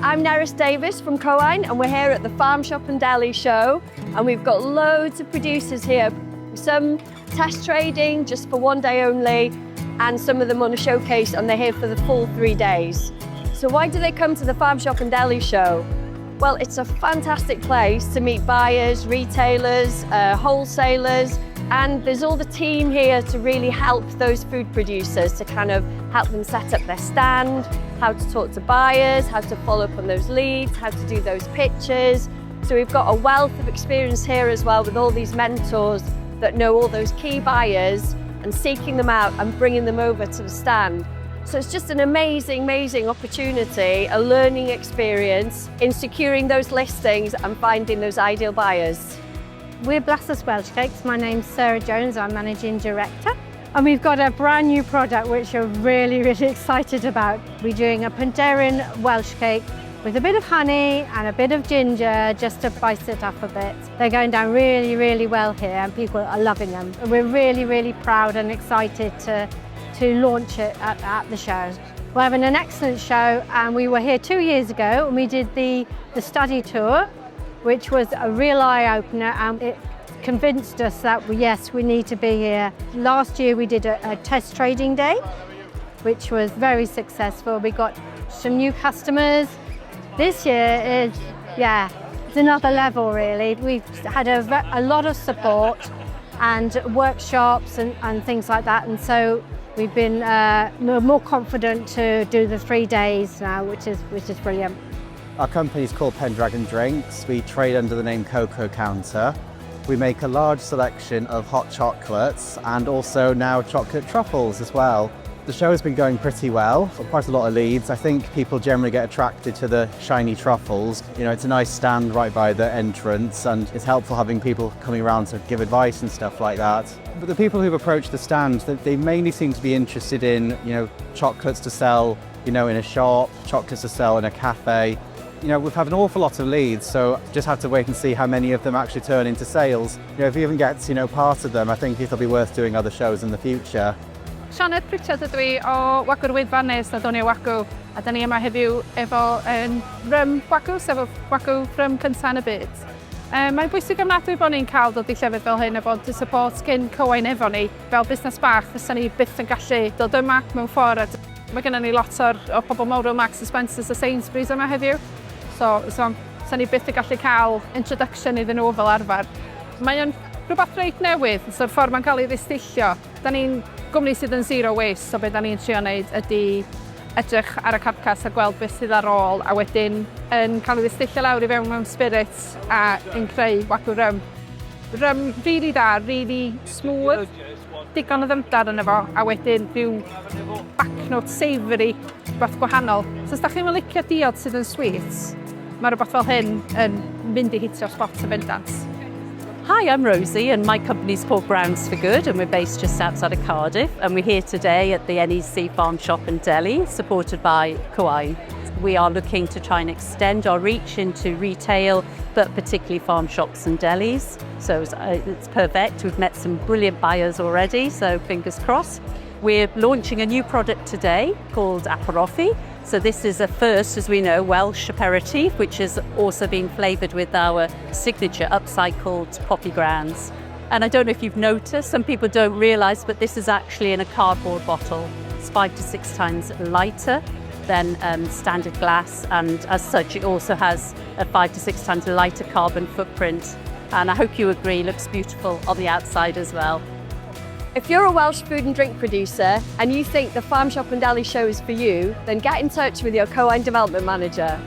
I'm Neris Davis from Cywain, and we're here at the Farm Shop and Deli show, and we've got loads of producers here. Some test trading just for one day only, and some of them on a showcase, and they're here for the full 3 days. So why do they come to the Farm Shop and Deli show? Well, it's a fantastic place to meet buyers, retailers, wholesalers, and there's all the team here to really help those food producers to kind of help them set up their stand, how to talk to buyers, how to follow up on those leads, how to do those pitches. So we've got a wealth of experience here as well with all these mentors that know all those key buyers and seeking them out and bringing them over to the stand. So it's just an amazing, amazing opportunity, a learning experience in securing those listings and finding those ideal buyers. We're Blastus Welsh Cakes. My name's Sarah Jones, I'm Managing Director. And we've got a brand new product which we're really, really excited about. We're doing a Penderyn Welsh cake with a bit of honey and a bit of ginger just to spice it up a bit. They're going down really, really well here and people are loving them. And we're really, really proud and excited to launch it at the show. We're having an excellent show, and we were here 2 years ago and we did the study tour, which was a real eye-opener, and it convinced us that yes, we need to be here. Last year we did a test trading day, which was very successful. We got some new customers. This year is, it's another level really. We've had a lot of support and workshops and things like that, and so we've been more confident to do the 3 days now, which is brilliant. Our company is called Pendragon Drinks. We trade under the name Cocoa Counter. We make a large selection of hot chocolates and also now chocolate truffles as well. The show has been going pretty well, quite a lot of leads. I think people generally get attracted to the shiny truffles. You know, it's a nice stand right by the entrance, and it's helpful having people coming around to give advice and stuff like that. But the people who've approached the stand, they mainly seem to be interested in, chocolates to sell, in a shop, chocolates to sell in a cafe. We've had an awful lot of leads, so just have to wait and see how many of them actually turn into sales. If we even get, part of them, I think it'll be worth doing other shows in the future. Sioned Pritchard ydw i o Wagwr Wyddfannes na Doniau Wagw, a da ni yma heddiw efo rym wagw, sef wagw rym cyntaf yn y byd. Mae'n bwysig ofnadwy bod ni'n cael dod i llefydd fel hyn a bod y support gyn Cywain efo ni. Fel busnes bach, fysa ni byth yn gallu dod yma mewn ffordd. Mae gennym ni lot o pobl mawr o Marks & Spencers a Sainsbury's yma heddiw. So ni byth yn gallu cael introduction iddyn nhw fel arfer. Mae'n rhywbeth reit newydd, so'r ffordd mae'n cael ei ddistillio. Da ni'n gwmni sydd yn zero waste, so beth da ni'n trio wneud ydy edrych ar y carcas a gweld beth sydd ar ôl, a wedyn yn cael ei ddistillio lawr i fewn mewn spirits a yn creu wagw rym. Rym really da, really smooth, digon o ddyfndar yn efo, a wedyn rhyw backnote savoury, rhywbeth gwahanol. So os da chi'n licio diod sydd yn sweets, mae rhywbeth fel hyn yn mynd i hitio'r spot y bendant. Hi, I'm Rosie and my company's called Browns for Good, and we're based just outside of Cardiff, and we're here today at the NEC Farm Shop and Deli, supported by Cywain. We are looking to try and extend our reach into retail, but particularly farm shops and delis. So it's perfect. We've met some brilliant buyers already, so fingers crossed. We're launching a new product today called Aperoffi. So this is a first, as we know, Welsh aperitif, which is also being flavoured with our signature upcycled poppy grounds. And I don't know if you've noticed, some people don't realise, but this is actually in a cardboard bottle. It's 5 to 6 times lighter than standard glass, and as such it also has a 5 to 6 times lighter carbon footprint. And I hope you agree, looks beautiful on the outside as well. If you're a Welsh food and drink producer and you think the Farm Shop and Deli show is for you, then get in touch with your Cywain development manager.